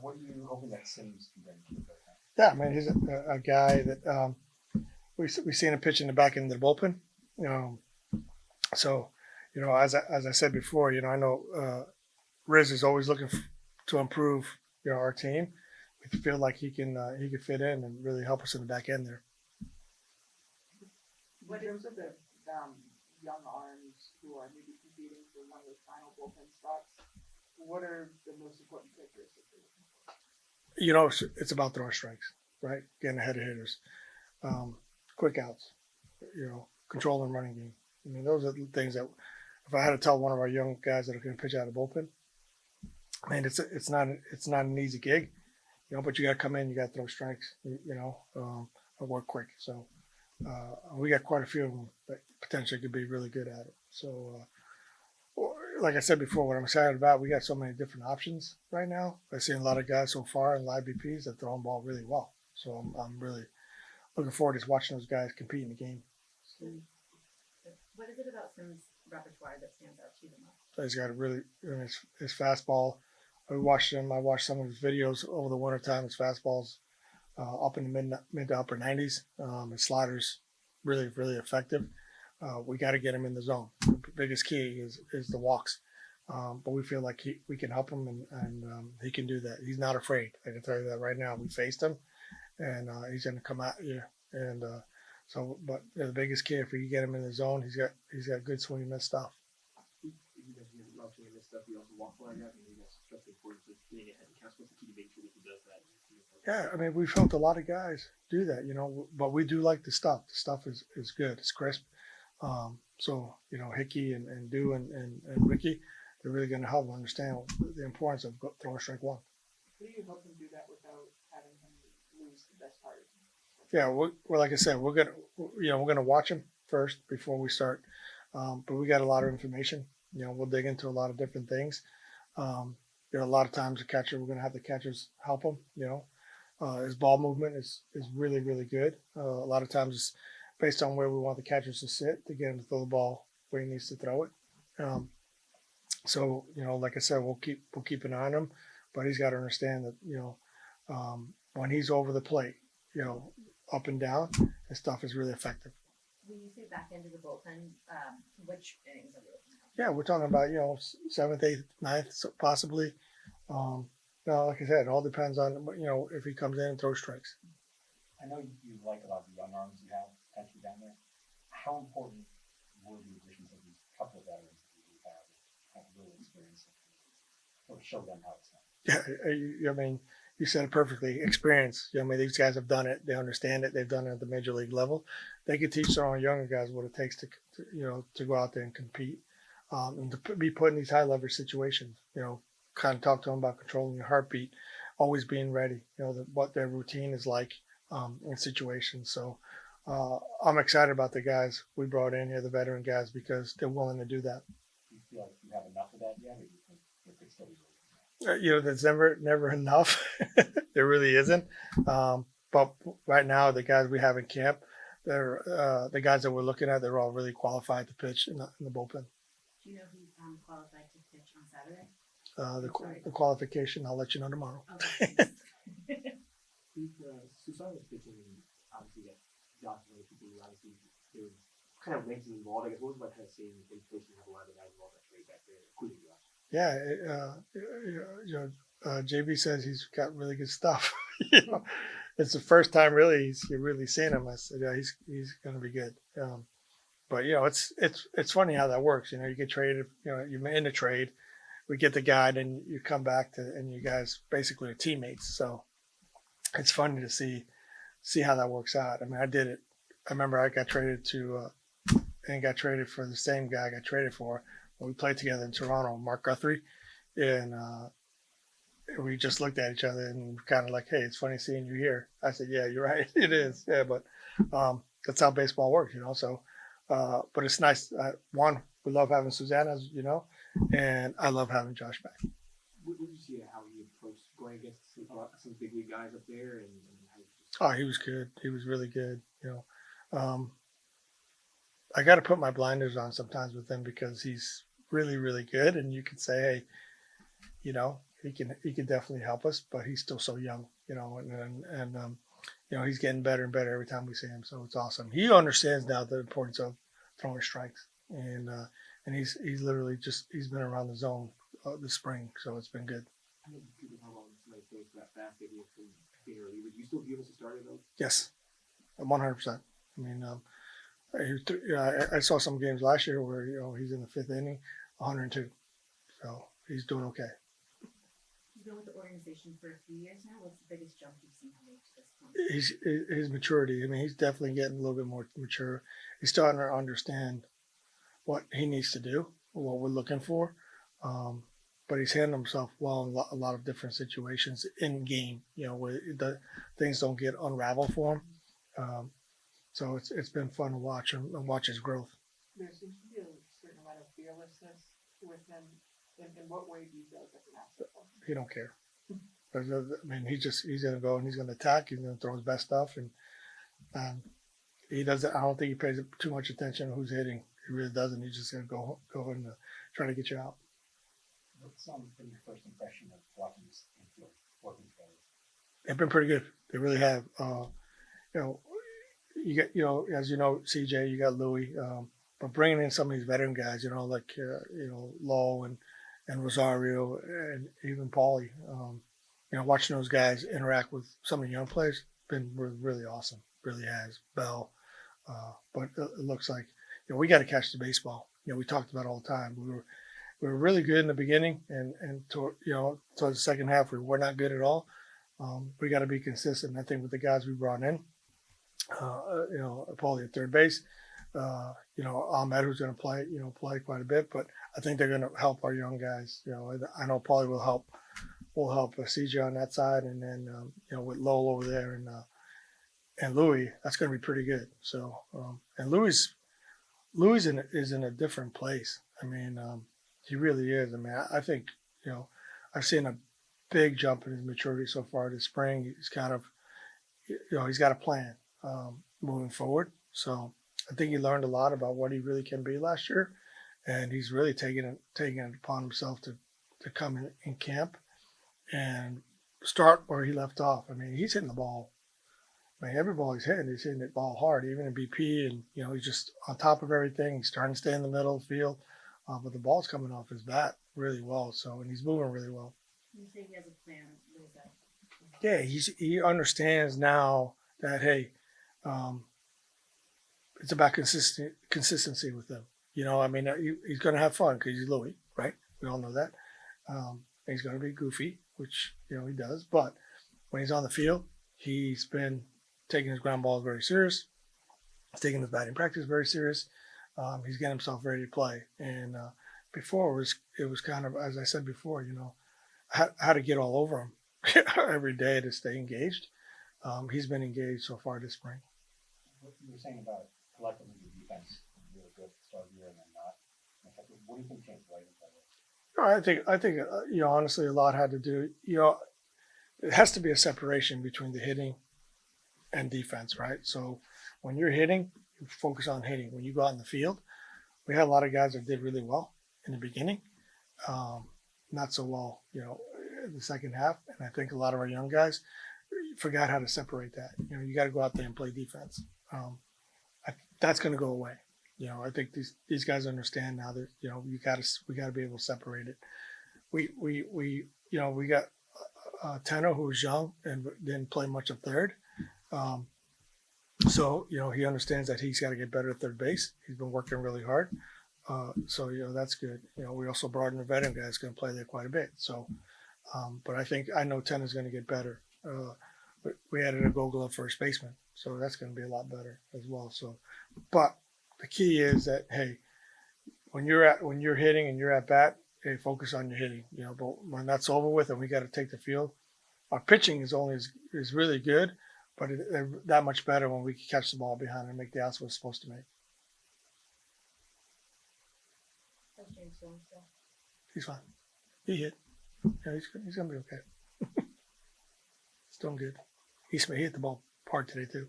What are you hoping that Sims can bring to the bullpen? Yeah, I mean, he's a guy that we seen him pitch in the back end of the bullpen. Um, so, as I said before, I know Riz is always looking to improve, our team. We feel like he can fit in and really help us in the back end there. In terms of the young arms who are maybe competing for one of those final bullpen spots, what are the most important characteristics you're looking for? It's about throwing strikes, right? Getting ahead of hitters, quick outs, controlling running game. I mean, those are the things that if I had to tell one of our young guys that are going to pitch out of the bullpen, man, it's not an easy gig, but you got to come in, you got to throw strikes, or work quick. So we got quite a few of them that potentially could be really good at it. So, like I said before, what I'm excited about, we got so many different options right now. I've seen a lot of guys so far in live BPs that throw the ball really well. So I'm really looking forward to watching those guys compete in the game. What is it about Sims' repertoire that stands out to you the most? He's got a really, his fastball. I watched him. I watched some of his videos over the wintertime. His fastball's up in the mid to upper 90s. His sliders really, really effective. We got to get him in the zone. The biggest key is the walks. But we feel like we can help him, and he can do that. He's not afraid. I can tell you that right now. We faced him, and he's going to come out here. And but the biggest key, if we get him in the zone, he's got good swing and miss stuff. You mentioned him launching and this stuff. He also walks like that, and you guys stress the importance of getting ahead and what's the key to make sure that he does that. Yeah, I mean, we've helped a lot of guys do that, but we do like the stuff. The stuff is good. It's crisp. So, Hickey and Dew and Ricky, they're really going to help them understand the importance of throwing strike one. How do you help him do that without having him lose the best part? Yeah, we're like I said, we're gonna watch him first before we start. But we got a lot of information. We'll dig into a lot of different things. A lot of times the catcher, we're gonna have the catchers help him. His ball movement is really, really good. A lot of times it's based on where we want the catchers to sit to get him to throw the ball where he needs to throw it. So like I said, we'll keep an eye on him, but he's got to understand that when he's over the plate, up and down, his stuff is really effective. When you say back into the bullpen, which innings are we looking at? Yeah, we're talking about seventh, eighth, ninth, possibly. Like I said, it all depends on if he comes in and throws strikes. I know you like a lot of the young arms you have potentially down there. How important were the additions of these couple of veterans that you have real experience or show them how it's done? Yeah, I mean, you said it perfectly. Experience. I mean, these guys have done it. They understand it. They've done it at the major league level. They could teach their own younger guys what it takes to go out there and compete, and to be put in these high leverage situations. Kind of talk to them about controlling your heartbeat, always being ready. What their routine is like in situations. So I'm excited about the guys we brought in here, the veteran guys, because they're willing to do that. Do you feel like you have enough of that yet, or do you think there could still be room? There's never enough. There really isn't. But right now, the guys we have in camp, they're the guys that we're looking at. They're all really qualified to pitch in the bullpen. Do you know who's qualified to pitch on Saturday? The qualification, I'll let you know tomorrow. Okay. Susan was pitching, obviously, that Josh and other people who obviously they were kind of ranking involved. I guess what was my kind of seeing in person have a lot of the guys involved that trade back there, including Josh? Yeah, JB says he's got really good stuff. It's the first time really you're really seeing him. I said, yeah, he's going to be good. But it's funny how that works. You get traded. You're in a trade. We get the guy, and you come back and you guys basically are teammates. So it's funny to see how that works out. I mean, I did it. I remember I got traded and got traded for the same guy I got traded for when we played together in Toronto, Mark Guthrie, and we just looked at each other and kind of like, hey, it's funny seeing you here. I said, yeah, you're right, it is. Yeah, but that's how baseball works, So, but it's nice. One, we love having Susanna, and I love having Josh back. What did you see how he approached going against some big league guys up there, and how he just... Oh, he was good. He was really good. I got to put my blinders on sometimes with him because he's really, really good, and you could say, hey, he can definitely help us, but he's still so young, and he's getting better and better every time we see him. So it's awesome. He understands now the importance of throwing strikes, and he's literally he's been around the zone this spring, so it's been good. I mean, people talk about somebody throwing for that basket here from being early. Would you still view him as a starter though? Yes, 100%. I mean, I saw some games last year where he's in the fifth inning, 102. So he's doing okay. He's been with the organization for a few years now. What's the biggest jump you've seen him make to this point? His maturity. I mean, he's definitely getting a little bit more mature. He's starting to understand what he needs to do, what we're looking for. But he's handling himself well in a lot of different situations in game, where the things don't get unraveled for him. So it's been fun to watch and watch his growth. There seems to be a certain amount of fearlessness with him. In what way do you feel like that's an asset for him? He don't care. I mean, he's gonna go and he's gonna attack. He's gonna throw his best stuff, and he doesn't. I don't think he pays too much attention to who's hitting. He really doesn't. He's just gonna go and try to get you out. What's been your first impression of watching this infield working together? They've been pretty good. They really have. You got as CJ, you got Louis, but bringing in some of these veteran guys, like Lowe and Rosario and even Paulie, watching those guys interact with some of the young players been really awesome. Really has Bell, but it looks like we got to catch the baseball. We talked about it all the time. We were really good in the beginning, and towards the second half we were not good at all. We got to be consistent. I think with the guys we brought in, Paulie at third base, Ahmed, who's going to play quite a bit, but I think they're going to help our young guys. I know Paulie will help CJ on that side, and then with Lowell over there and Louis, that's going to be pretty good. So and Louis is in a different place. I mean, he really is. I mean, I think I've seen a big jump in his maturity so far this spring. He's kind of he's got a plan moving forward. So I think he learned a lot about what he really can be last year, and he's really taking it upon himself to come in camp and start where he left off. I mean, he's hitting the ball. I mean, every ball he's hitting the ball hard, even in BP, and he's just on top of everything. He's starting to stay in the middle of the field, but the ball's coming off his bat really well. So, and he's moving really well. You say he has a plan. What is that? Yeah, he understands now that it's about consistency with him. I mean, he's going to have fun because he's Louis, right? We all know that. He's going to be goofy, which he does. But when he's on the field, he's been taking his ground balls very serious. He's taking his batting practice very serious. He's getting himself ready to play. And before it was kind of, as I said before, how to get all over him every day to stay engaged. He's been engaged so far this spring. What you were saying about collectively the defense really good at the start of the year and then not. What do you think changed right with that? I think honestly, a lot had to do. It has to be a separation between the hitting and defense, right? So when you're hitting, you focus on hitting. When you go out in the field, we had a lot of guys that did really well in the beginning, not so well, in the second half. And I think a lot of our young guys forgot how to separate that. You got to go out there and play defense. That's going to go away. I think these guys understand now that we got to be able to separate it. We got Tanner, who was young and didn't play much of third. So he understands that he's got to get better at third base. He's been working really hard. So that's good. We also brought in a veteran guy that's going to play there quite a bit. So, but I know Tanner's going to get better. We added a Gold Glove first baseman, so that's going to be a lot better as well. So, but the key is that when you're hitting and you're at bat, focus on your hitting. But when that's over with and we got to take the field, our pitching is really good, but they're that much better when we can catch the ball behind and make the outs we're supposed to make. How's James doing still? He's fine. He hit. Yeah, he's gonna be okay. He's doing good. He hit the ball hard today too.